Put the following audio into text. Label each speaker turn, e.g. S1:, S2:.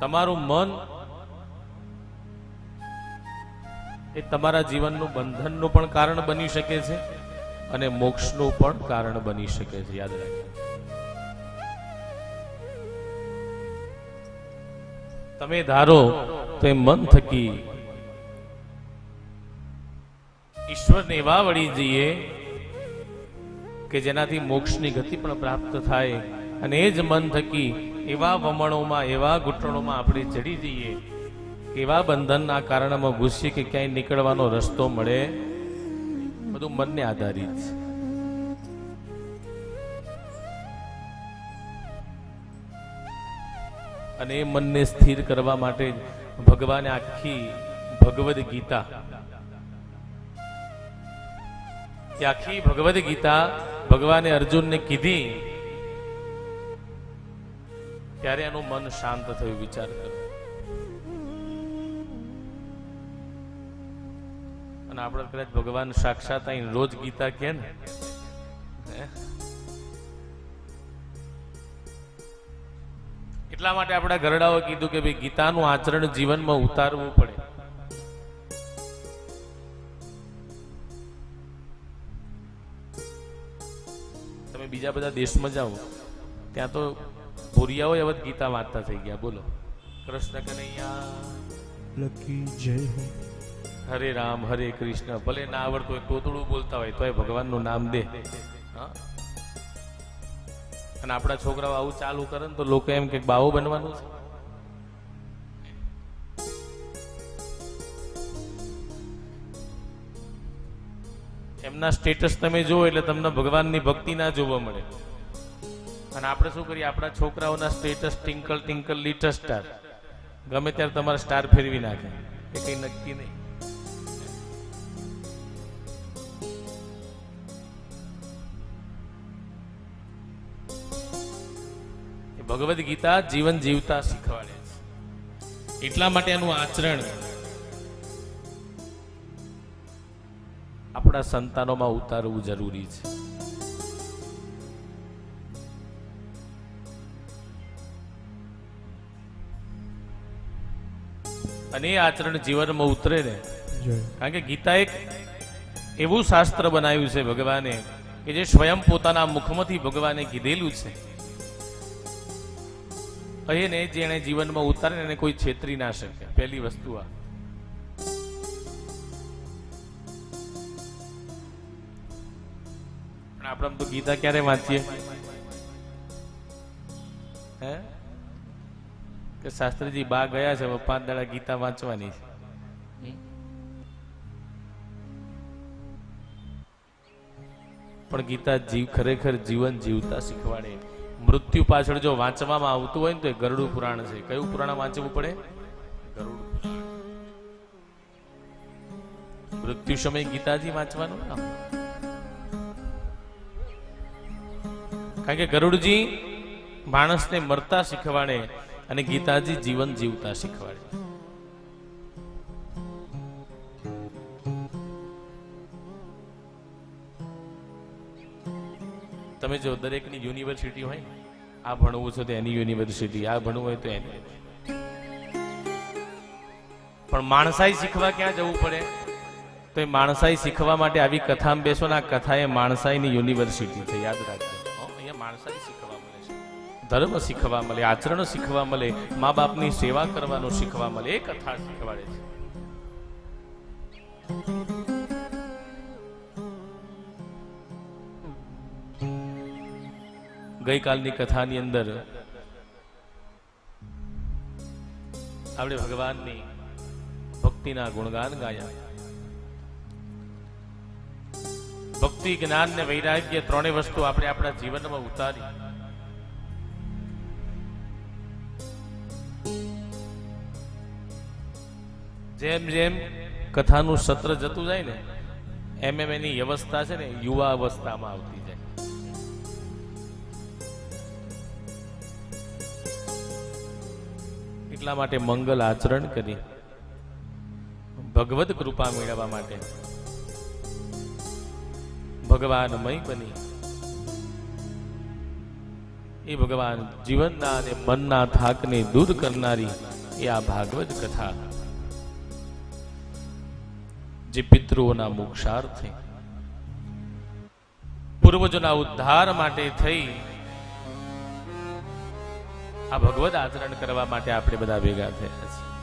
S1: તમારું મન એ તમારા જીવનનું બંધનનું પણ કારણ બની શકે છે અને મોક્ષનું પણ કારણ બની શકે છે. યાદ રાખજો. તમે ધારો તો એ મન થકી ઈશ્વરને એવા વળી જઈએ કે જેનાથી મોક્ષની ગતિ પણ પ્રાપ્ત થાય, અને એ જ મન થકી એવા વમણોમાં, એવા ઘૂંટણોમાં આપણે ચડી જઈએ, એવા બંધનના કારણમાં ઘૂસીએ કે ક્યાંય નીકળવાનો રસ્તો મળે. બધું મનને આધારિત છે. અને એ મનને સ્થિર કરવા માટે ભગવાને આખી ભગવદ્ ગીતા, આખી ભગવદ્ ગીતા ભગવાને અર્જુનને કીધી ત્યારે એનું મન શાંત થયું. વિચાર કરો. અને આપણે કદાચ ભગવાન સાક્ષાત અહીં રોજ ગીતા કે ને, એટલા માટે આપણા ઘરડાઓ કીધું કે ભાઈ ગીતાનું આચરણ જીવનમાં ઉતારવું પડે. તમે બીજા બધા દેશમાં જાઓ ત્યાં તો ભોરિયાઓ એવા ગીતા વાંચતા થઈ ગયા. બોલો, કૃષ્ણ કનૈયા લકી જય, હરે રામ હરે કૃષ્ણ. ભલે ના આવડતું હોય, તોતડું બોલતા હોય તો ભગવાનનું નામ દે. અને આપણા છોકરાઓ આવું ચાલુ કરે ને તો લોકો એમ કે બાવો બનવાનું છે. એમના સ્ટેટસ તમે જુઓ એટલે તમને ભગવાનની ભક્તિ ના જોવા મળે. અને આપણે શું કરીએ, આપણા છોકરાઓના status tinkle tinkle little star, ગમે ત્યારે તમારા સ્ટાર ફેરવી નાખે. એ કઈ નક્કી નહીં. ભગવદ્ ગીતા જીવન જીવતા શીખવાડે છે. એટલા માટે એનું આચરણ આપણા સંતાનોમાં ઉતારવું જરૂરી છે. અને એ આચરણ જીવનમાં ઉતરે ને, કારણ કે ગીતા એક એવું શાસ્ત્ર બનાવ્યું છે ભગવાને કે જે સ્વયં પોતાના મુખમાંથી ભગવાને કીધેલું છે. એને જેને જીવનમાં ઉતારે એને કોઈ છેતરી ના શકે. પહેલી વસ્તુ આ. પણ આપણે તો ગીતા ક્યારે વાંચીએ હે કે શાસ્ત્રીજી બા ગયા છે, 5 દાડા ગીતા વાંચવાની છે. પણ ગીતા ખરેખર જીવન જીવતા શીખવાડે. મૃત્યુ પાછળ જો વાંચવામાં આવતું હોય ને તો એ ગરુડ પુરાણ છે. કયું પુરાણ વાંચવું પડે? ગરુડ પુરાણ. મૃત્યુ સમય ગીતાજી વાંચવાનું ના, કારણ કે ગરુડજી માણસને મરતા શીખવાડે અને ગીતાજી જીવન જીવતા શીખવાડે. તમે જો દરેકની યુનિવર્સિટી હોય, આ ભણવું છે તો એની યુનિવર્સિટી, આ ભણવું હોય તો એની. પણ માણસાઈ શીખવા ક્યાં જવું પડે? તો એ માણસાઈ શીખવા માટે આવી કથામાં બેસો ને. આ કથા એ માણસાઈની યુનિવર્સિટી છે. યાદ રાખજો. અહીંયા માણસાઈ શીખવા મળે છે, ધર્મ શીખવા મળે, આચરણ શીખવા મળે, મા બાપની સેવા કરવાનું શીખવા મળે. એ કથા શીખવાડે છે. ગઈકાલની કથાની અંદર આપણે ભગવાનની ભક્તિના ગુણગાન ગાયા. ભક્તિ, જ્ઞાન ને વૈરાગ્ય ત્રણેય વસ્તુ આપણે આપણા જીવનમાં ઉતારી. જેમ જેમ કથાનું સત્ર જતું જાય ને એમ એમ એની અવસ્થા છે ને યુવા અવસ્થામાં આવતી જાય. એટલા માટે મંગલ આચરણ કરી ભગવદ કૃપા મેળવવા માટે ભગવાનમય બની એ ભગવાન જીવનના અને મનના થાકને દૂર કરનારી એ આ ભાગવત કથા, જે પિતૃઓના મોક્ષાર્થે, પૂર્વજોના ઉદ્ધાર માટે થઈ આ ભગવદ આચરણ કરવા માટે આપણે બધા ભેગા થયા છીએ.